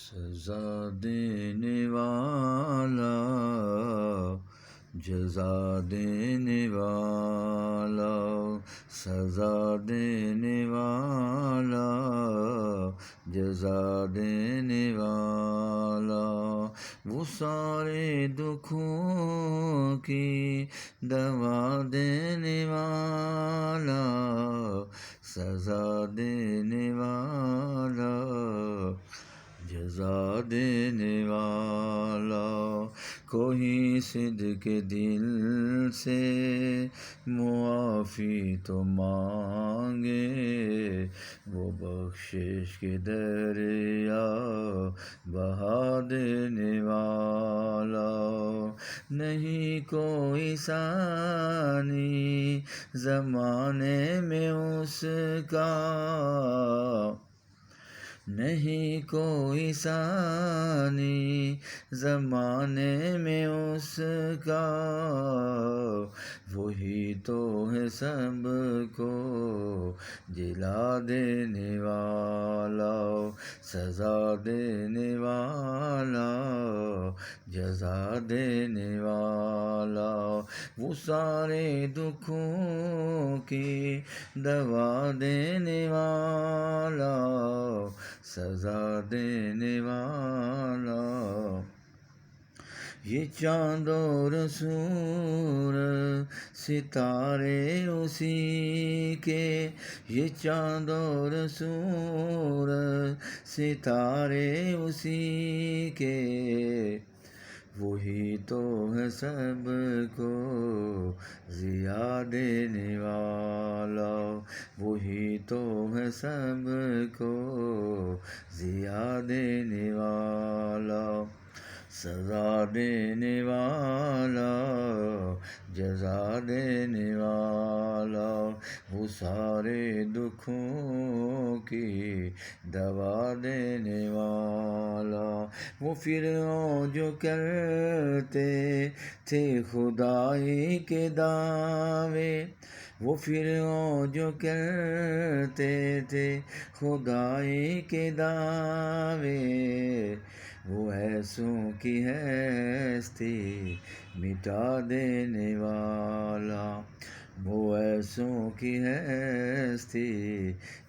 سزا دینے والا، جزا دینے والا، سزا دینے والا، جزا دینے والا، وہ سارے دکھوں کی دوا دینے والا، سزا دینے والا، جزا دینے والا، کوئی صدق دل سے معافی تو مانگے، وہ بخشش کے دریا بہا دینے والا، نہیں کوئی ثانی زمانے میں اس کا، نہیں کوئی ثانی زمانے میں اس کا، وہی تو ہے سب کو جلا دینے والا، سزا دینے والا، جزا دینے والا، وہ سارے دکھوں کی دوا دینے والا، سزا دینے والا، یہ چاند اور سورج ستارے اسی کے، یہ چاند اور سورج ستارے اسی کے، وہی تو ہے سب کو ضیا دینے والا، وہی تو ہے سب کو ضیا دینے والا، سزا دینے والا، جزا دینے والا، وہ سارے دکھوں کی دوا دینے والا، وہ فرعون جو کرتے تھے خدائی کے دعوے، وہ فرعون جو کرتے تھے خدائی کے دعوے، وہ ایسوں کی ہستی مٹا دینے والا، وہ ایسوں کی ہستی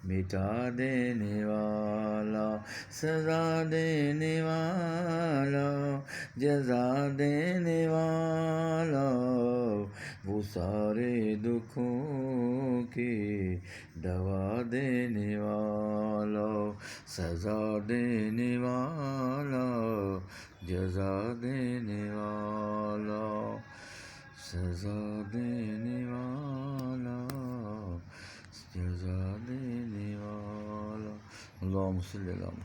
مٹا دینے والا، سزا دینے والا، جزا دینے والا، وہ سارے دکھوں کی دوا دینے والا، سزا دینے والا، جزا دینے والا، سزا دینے والا، جزا دینے والا، اللہم صلی اللہ علیہ وسلم۔